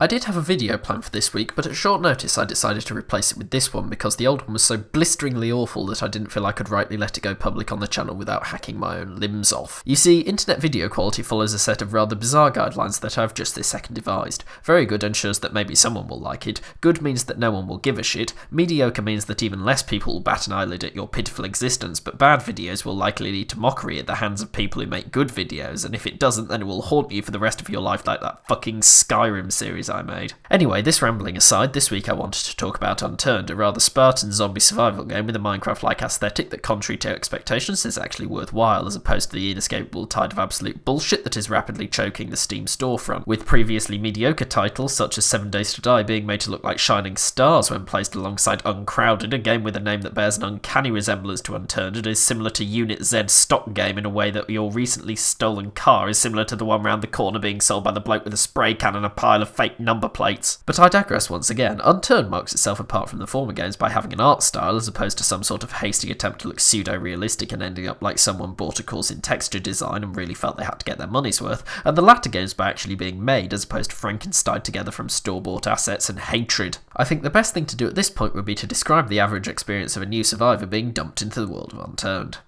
I did have a video planned for this week, but at short notice I decided to replace it with this one because the old one was so blisteringly awful that I didn't feel I could rightly let it go public on the channel without hacking my own limbs off. You see, internet video quality follows a set of rather bizarre guidelines that I've just this second devised. Very good ensures that maybe someone will like it, good means that no one will give a shit, mediocre means that even less people will bat an eyelid at your pitiful existence, but bad videos will likely lead to mockery at the hands of people who make good videos, and if it doesn't then it will haunt you for the rest of your life like that fucking Skyrim series I made. Anyway, this rambling aside, this week I wanted to talk about Unturned, a rather Spartan zombie survival game with a Minecraft-like aesthetic that, contrary to expectations, is actually worthwhile as opposed to the inescapable tide of absolute bullshit that is rapidly choking the Steam storefront, with previously mediocre titles such as 7 Days to Die being made to look like shining stars when placed alongside Uncrowded, a game with a name that bears an uncanny resemblance to Unturned and is similar to Unit Z's stock game in a way that your recently stolen car is similar to the one round the corner being sold by the bloke with a spray can and a pile of fake number plates. But I digress once again. Unturned marks itself apart from the former games by having an art style as opposed to some sort of hasty attempt to look pseudo-realistic and ending up like someone bought a course in texture design and really felt they had to get their money's worth, and the latter games by actually being made as opposed to Frankenstein together from store-bought assets and hatred. I think the best thing to do at this point would be to describe the average experience of a new survivor being dumped into the world of Unturned.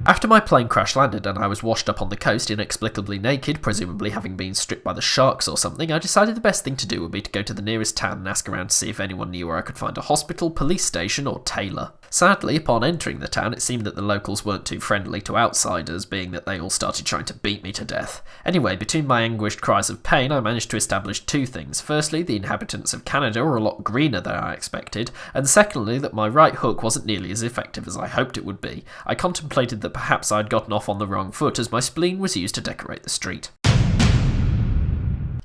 After my plane crash landed and I was washed up on the coast inexplicably naked, presumably having been stripped by the sharks or something, I decided the best thing to do would be to go to the nearest town and ask around to see if anyone knew where I could find a hospital, police station or tailor. Sadly, upon entering the town, it seemed that the locals weren't too friendly to outsiders, being that they all started trying to beat me to death. Anyway, between my anguished cries of pain, I managed to establish two things. Firstly, the inhabitants of Canada were a lot greener than I expected, and secondly, that my right hook wasn't nearly as effective as I hoped it would be. I contemplated that perhaps I'd gotten off on the wrong foot, as my spleen was used to decorate the street.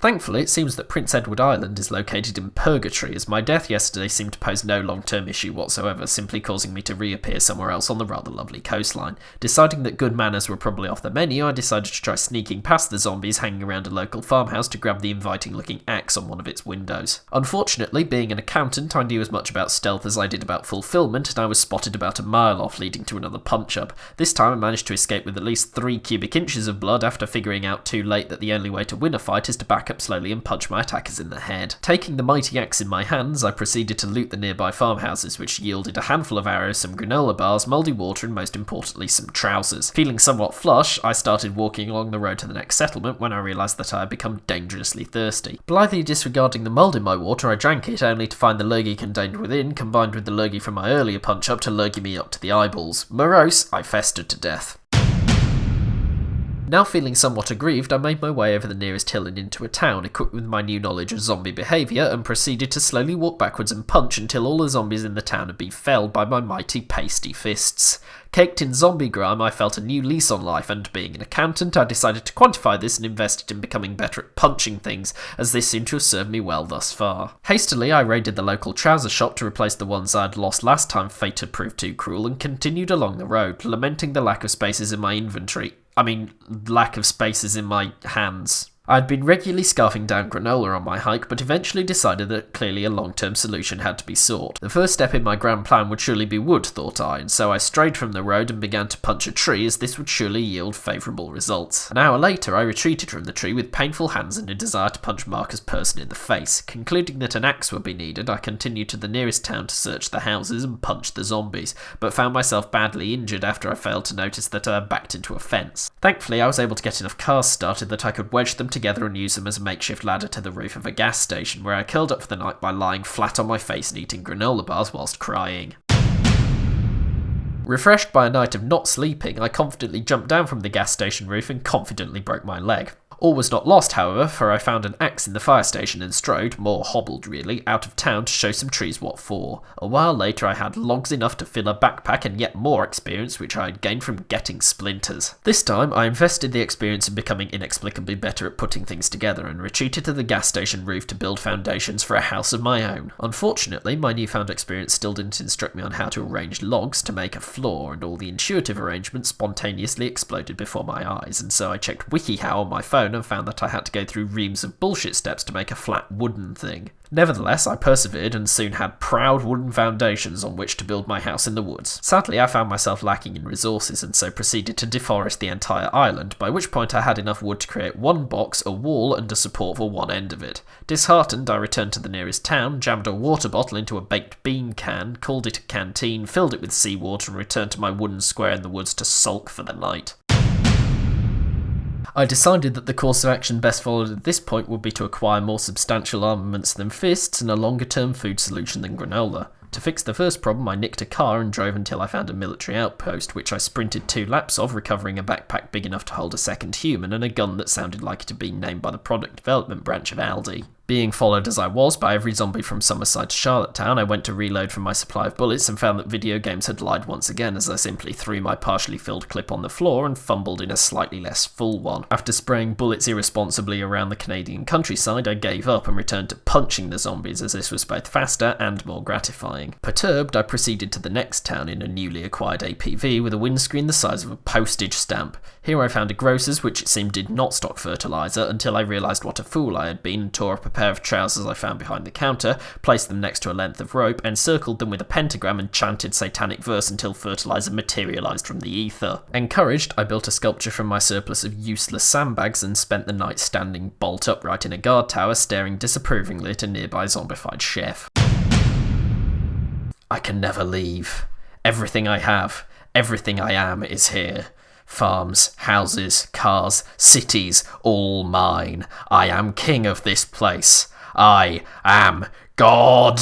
Thankfully, it seems that Prince Edward Island is located in purgatory, as my death yesterday seemed to pose no long-term issue whatsoever, simply causing me to reappear somewhere else on the rather lovely coastline. Deciding that good manners were probably off the menu, I decided to try sneaking past the zombies hanging around a local farmhouse to grab the inviting-looking axe on one of its windows. Unfortunately, being an accountant, I knew as much about stealth as I did about fulfillment, and I was spotted about a mile off, leading to another punch-up. This time I managed to escape with at least 3 cubic inches of blood after figuring out too late that the only way to win a fight is to back up slowly and punch my attackers in the head. Taking the mighty axe in my hands, I proceeded to loot the nearby farmhouses, which yielded a handful of arrows, some granola bars, mouldy water, and most importantly, some trousers. Feeling somewhat flush, I started walking along the road to the next settlement when I realised that I had become dangerously thirsty. Blithely disregarding the mould in my water, I drank it, only to find the lurgy contained within, combined with the lurgy from my earlier punch-up, to lurgy me up to the eyeballs. Morose, I festered to death. Now feeling somewhat aggrieved, I made my way over the nearest hill and into a town, equipped with my new knowledge of zombie behaviour, and proceeded to slowly walk backwards and punch until all the zombies in the town had been felled by my mighty pasty fists. Caked in zombie grime, I felt a new lease on life, and being an accountant, I decided to quantify this and invested in becoming better at punching things, as this seemed to have served me well thus far. Hastily, I raided the local trouser shop to replace the ones I had lost last time fate had proved too cruel, and continued along the road, lamenting the lack of spaces in my inventory. Lack of spaces in my hands. I'd been regularly scarfing down granola on my hike, but eventually decided that clearly a long-term solution had to be sought. The first step in my grand plan would surely be wood, thought I, and so I strayed from the road and began to punch a tree, as this would surely yield favourable results. An hour later, I retreated from the tree with painful hands and a desire to punch Marcus Person in the face. Concluding that an axe would be needed, I continued to the nearest town to search the houses and punch the zombies, but found myself badly injured after I failed to notice that I had backed into a fence. Thankfully, I was able to get enough cars started that I could wedge them together and use them as a makeshift ladder to the roof of a gas station, where I curled up for the night by lying flat on my face and eating granola bars whilst crying. Refreshed by a night of not sleeping, I confidently jumped down from the gas station roof and confidently broke my leg. All was not lost, however, for I found an axe in the fire station and strode, more hobbled really, out of town to show some trees what for. A while later I had logs enough to fill a backpack and yet more experience which I had gained from getting splinters. This time I invested the experience in becoming inexplicably better at putting things together and retreated to the gas station roof to build foundations for a house of my own. Unfortunately, my newfound experience still didn't instruct me on how to arrange logs to make a floor, and all the intuitive arrangements spontaneously exploded before my eyes, and so I checked WikiHow on my phone stone and found that I had to go through reams of bullshit steps to make a flat wooden thing. Nevertheless, I persevered and soon had proud wooden foundations on which to build my house in the woods. Sadly, I found myself lacking in resources and so proceeded to deforest the entire island, by which point I had enough wood to create one box, a wall, and a support for one end of it. Disheartened, I returned to the nearest town, jammed a water bottle into a baked bean can, called it a canteen, filled it with seawater, and returned to my wooden square in the woods to sulk for the night. I decided that the course of action best followed at this point would be to acquire more substantial armaments than fists and a longer-term food solution than granola. To fix the first problem, I nicked a car and drove until I found a military outpost, which I sprinted 2 laps of, recovering a backpack big enough to hold a second human and a gun that sounded like it had been named by the product development branch of Aldi. Being followed as I was by every zombie from Summerside to Charlottetown, I went to reload from my supply of bullets and found that video games had lied once again as I simply threw my partially filled clip on the floor and fumbled in a slightly less full one. After spraying bullets irresponsibly around the Canadian countryside, I gave up and returned to punching the zombies as this was both faster and more gratifying. Perturbed, I proceeded to the next town in a newly acquired APV with a windscreen the size of a postage stamp. Here I found a grocer's which it seemed did not stock fertiliser until I realised what a fool I had been and tore up a pair of trousers I found behind the counter, placed them next to a length of rope, encircled them with a pentagram and chanted satanic verse until fertiliser materialised from the ether. Encouraged, I built a sculpture from my surplus of useless sandbags and spent the night standing bolt upright in a guard tower, staring disapprovingly at a nearby zombified chef. I can never leave. Everything I have, everything I am is here. Farms, houses, cars, cities, all mine. I am king of this place. I am God!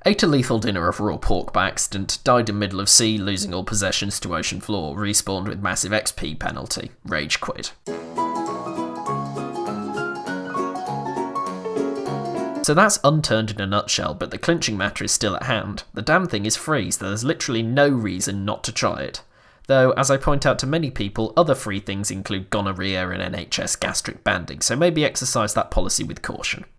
Ate a lethal dinner of raw pork by accident, died in middle of sea, losing all possessions to ocean floor, respawned with massive XP penalty. Rage quit. So that's Unturned in a nutshell, but the clinching matter is still at hand. The damn thing is free, so there's literally no reason not to try it. Though, as I point out to many people, other free things include gonorrhea and NHS gastric banding, so maybe exercise that policy with caution.